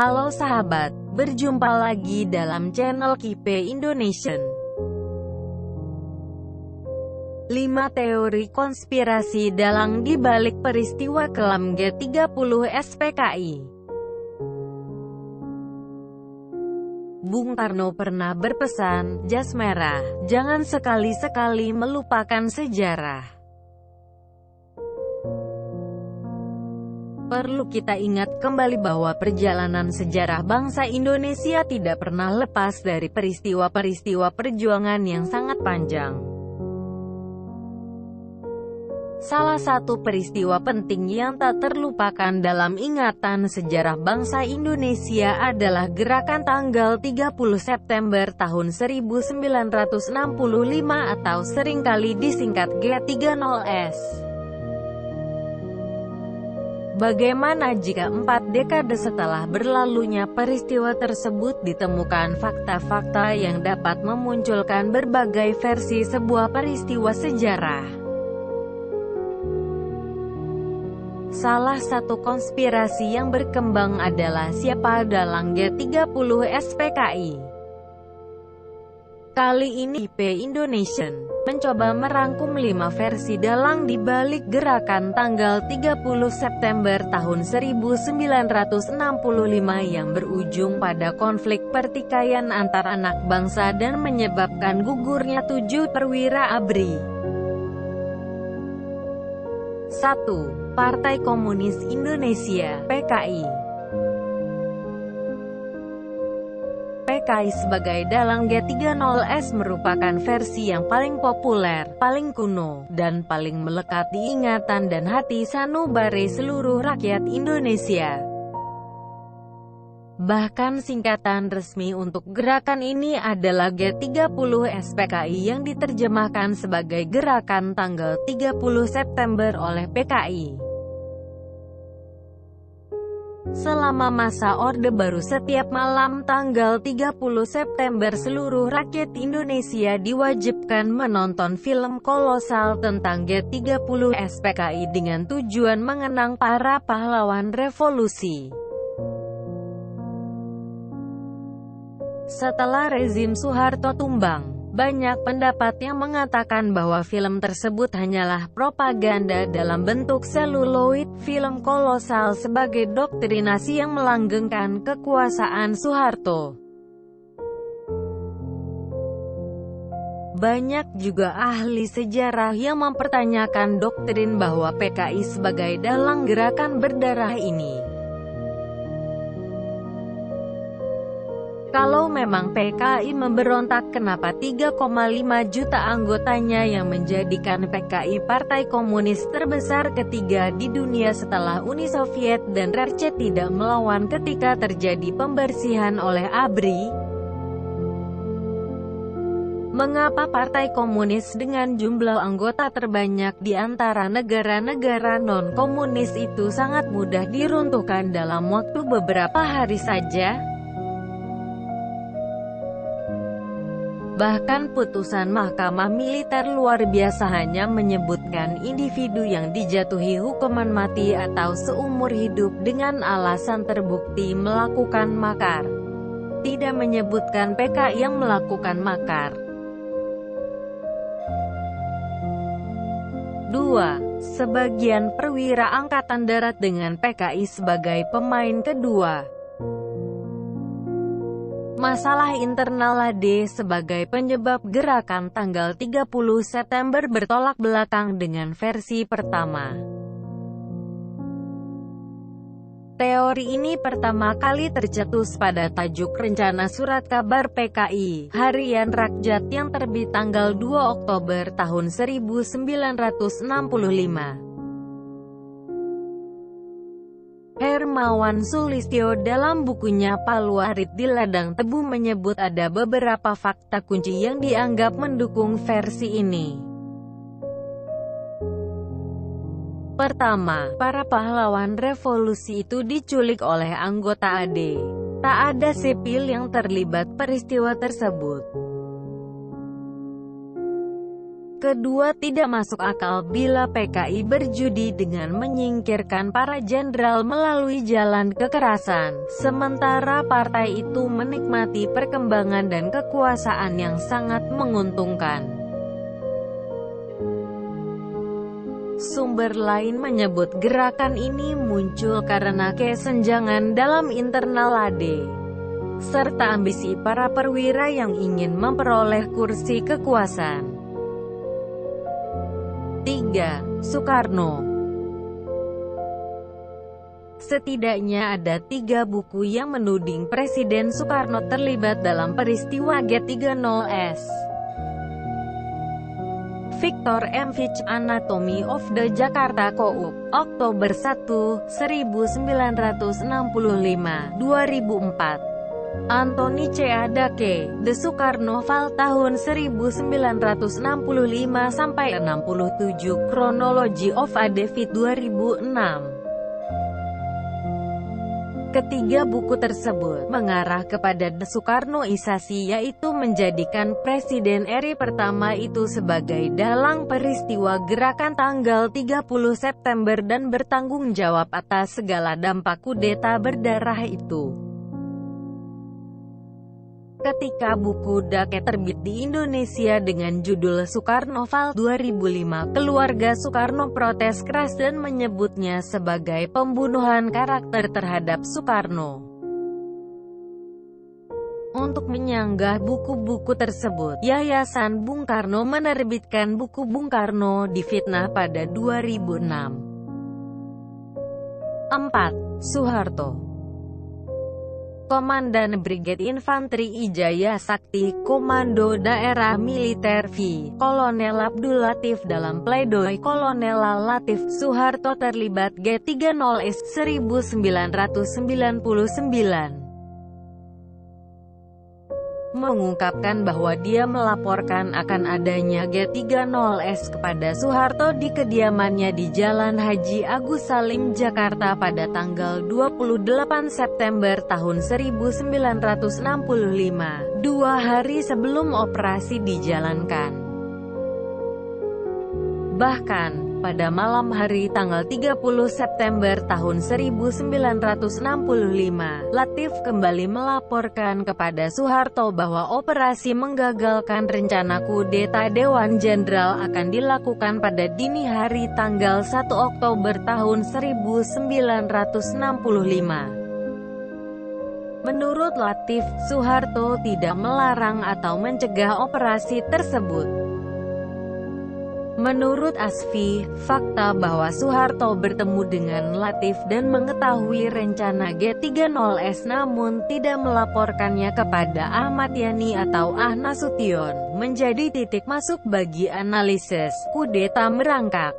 Halo sahabat, berjumpa lagi dalam channel KIPE Indonesian. 5 teori konspirasi dalang di balik peristiwa kelam G30 SPKI. Bung Karno pernah berpesan, "Jas merah, jangan sekali-sekali melupakan sejarah." Perlu kita ingat kembali bahwa perjalanan sejarah bangsa Indonesia tidak pernah lepas dari peristiwa-peristiwa perjuangan yang sangat panjang. Salah satu peristiwa penting yang tak terlupakan dalam ingatan sejarah bangsa Indonesia adalah gerakan tanggal 30 September tahun 1965 atau seringkali disingkat G30S. Bagaimana jika 4 dekade setelah berlalunya peristiwa tersebut ditemukan fakta-fakta yang dapat memunculkan berbagai versi sebuah peristiwa sejarah? Salah satu konspirasi yang berkembang adalah siapa dalang G30 SPKI. Kali ini KIPE Indonesian mencoba merangkum 5 versi dalang di balik gerakan tanggal 30 September tahun 1965 yang berujung pada konflik pertikaian antar anak bangsa dan menyebabkan gugurnya 7 perwira ABRI. 1. Partai Komunis Indonesia (PKI). PKI sebagai dalang G30S merupakan versi yang paling populer, paling kuno, dan paling melekat di ingatan dan hati sanubari seluruh rakyat Indonesia. Bahkan singkatan resmi untuk gerakan ini adalah G30 SPKI yang diterjemahkan sebagai Gerakan Tanggal 30 September oleh PKI. Selama masa Orde Baru setiap malam tanggal 30 September seluruh rakyat Indonesia diwajibkan menonton film kolosal tentang G30 SPKI dengan tujuan mengenang para pahlawan revolusi. Setelah rezim Soeharto tumbang, banyak pendapat yang mengatakan bahwa film tersebut hanyalah propaganda dalam bentuk seluloid. Film kolosal sebagai doktrinasi yang melanggengkan kekuasaan Soeharto. Banyak juga ahli sejarah yang mempertanyakan doktrin bahwa PKI sebagai dalang gerakan berdarah ini. Kalau memang PKI memberontak, kenapa 3,5 juta anggotanya yang menjadikan PKI Partai Komunis terbesar ketiga di dunia setelah Uni Soviet dan RRC tidak melawan ketika terjadi pembersihan oleh ABRI? Mengapa Partai Komunis dengan jumlah anggota terbanyak di antara negara-negara non-komunis itu sangat mudah diruntuhkan dalam waktu beberapa hari saja? Bahkan putusan Mahkamah Militer Luar Biasa hanya menyebutkan individu yang dijatuhi hukuman mati atau seumur hidup dengan alasan terbukti melakukan makar. Tidak menyebutkan PKI yang melakukan makar. 2. Sebagian perwira Angkatan Darat dengan PKI sebagai pemain kedua. Masalah internal AD sebagai penyebab gerakan tanggal 30 September bertolak belakang dengan versi pertama. Teori ini pertama kali tercetus pada tajuk Rencana Surat Kabar PKI Harian Rakyat yang terbit tanggal 2 Oktober tahun 1965. Hermawan Sulistyo dalam bukunya Palu Arit di Ladang Tebu menyebut ada beberapa fakta kunci yang dianggap mendukung versi ini. Pertama, para pahlawan revolusi itu diculik oleh anggota AD. Tak ada sipil yang terlibat peristiwa tersebut. Kedua, tidak masuk akal bila PKI berjudi dengan menyingkirkan para jenderal melalui jalan kekerasan, sementara partai itu menikmati perkembangan dan kekuasaan yang sangat menguntungkan. Sumber lain menyebut gerakan ini muncul karena kesenjangan dalam internal AD, serta ambisi para perwira yang ingin memperoleh kursi kekuasaan. 3. Soekarno. Setidaknya ada 3 buku yang menuding Presiden Soekarno terlibat dalam peristiwa G30S. Victor M. Fitch, Anatomy of the Jakarta Co-op, Oktober 1, 1965, 2004. Anthony C. Adake, The Sukarno File tahun 1965-67, Chronology of a David 2006. Ketiga buku tersebut mengarah kepada desukarnoisasi, yaitu menjadikan Presiden RI pertama itu sebagai dalang peristiwa gerakan tanggal 30 September dan bertanggung jawab atas segala dampak kudeta berdarah itu. Ketika buku Dake terbit di Indonesia dengan judul Soekarno File 2005, keluarga Soekarno protes keras dan menyebutnya sebagai pembunuhan karakter terhadap Soekarno. Untuk menyanggah buku-buku tersebut, Yayasan Bung Karno menerbitkan buku Bung Karno Difitnah pada 2006. 4. Soeharto. Komandan Brigade Infanteri Ijaya Sakti, Komando Daerah Militer V, Kolonel Abdul Latif dalam pledoi Kolonel Latif, Soeharto terlibat G30S 1999. Mengungkapkan bahwa dia melaporkan akan adanya G30S kepada Soeharto di kediamannya di Jalan Haji Agus Salim, Jakarta pada tanggal 28 September tahun 1965, 2 hari sebelum operasi dijalankan. Bahkan, pada malam hari tanggal 30 September tahun 1965, Latif kembali melaporkan kepada Soeharto bahwa operasi menggagalkan rencana kudeta Dewan Jenderal akan dilakukan pada dini hari tanggal 1 Oktober tahun 1965. Menurut Latif, Soeharto tidak melarang atau mencegah operasi tersebut. Menurut Asfi, fakta bahwa Soeharto bertemu dengan Latif dan mengetahui rencana G30S namun tidak melaporkannya kepada Ahmad Yani atau Ah Nasution, menjadi titik masuk bagi analisis kudeta merangkak.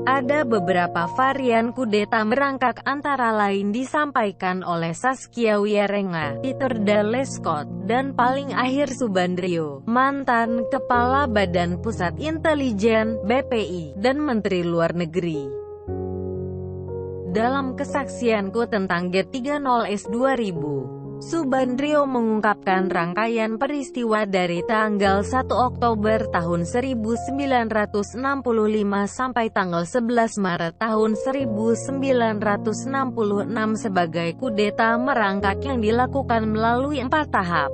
Ada beberapa varian kudeta merangkak, antara lain disampaikan oleh Saskia Wierenga, Peter Dale Scott, dan paling akhir Subandrio, mantan Kepala Badan Pusat Intelijen (BPI) dan Menteri Luar Negeri. Dalam kesaksianku tentang G30S 2000, Subandrio mengungkapkan rangkaian peristiwa dari tanggal 1 Oktober tahun 1965 sampai tanggal 11 Maret tahun 1966 sebagai kudeta merangkak yang dilakukan melalui 4 tahap.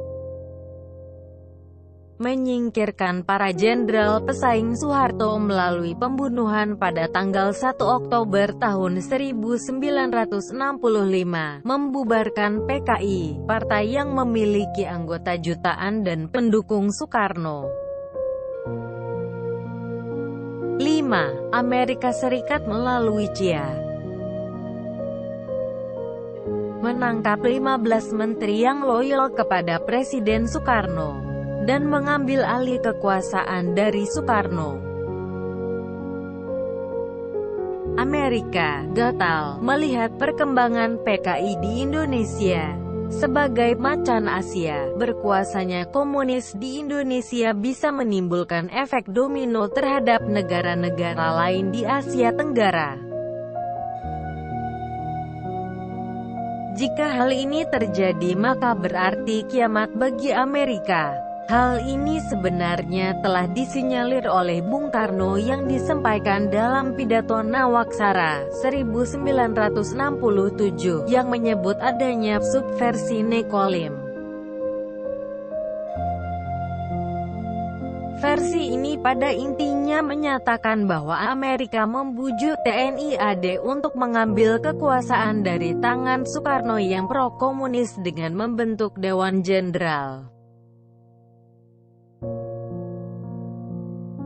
Menyingkirkan para jenderal pesaing Soeharto melalui pembunuhan pada tanggal 1 Oktober tahun 1965, membubarkan PKI, partai yang memiliki anggota jutaan dan pendukung Soekarno. 5. Amerika Serikat melalui CIA menangkap 15 menteri yang loyal kepada Presiden Soekarno dan mengambil alih kekuasaan dari Soekarno. Amerika gatal melihat perkembangan PKI di Indonesia. Sebagai macan Asia, berkuasanya komunis di Indonesia bisa menimbulkan efek domino terhadap negara-negara lain di Asia Tenggara. Jika hal ini terjadi, maka berarti kiamat bagi Amerika. Hal ini sebenarnya telah disinyalir oleh Bung Karno yang disampaikan dalam pidato Nawaksara 1967 yang menyebut adanya subversi nekolim. Versi ini pada intinya menyatakan bahwa Amerika membujuk TNI AD untuk mengambil kekuasaan dari tangan Soekarno yang pro-komunis dengan membentuk Dewan Jenderal.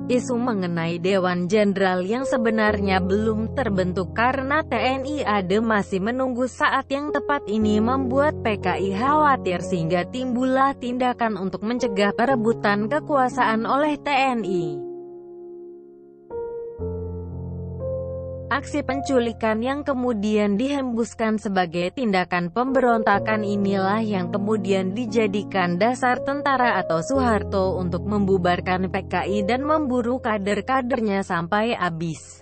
Isu mengenai Dewan Jenderal yang sebenarnya belum terbentuk karena TNI AD masih menunggu saat yang tepat ini membuat PKI khawatir sehingga timbullah tindakan untuk mencegah perebutan kekuasaan oleh TNI. Aksi penculikan yang kemudian dihembuskan sebagai tindakan pemberontakan inilah yang kemudian dijadikan dasar tentara atau Soeharto untuk membubarkan PKI dan memburu kader-kadernya sampai habis.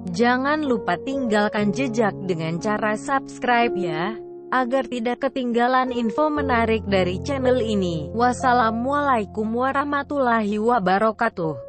Jangan lupa tinggalkan jejak dengan cara subscribe ya, agar tidak ketinggalan info menarik dari channel ini. Wassalamualaikum warahmatullahi wabarakatuh.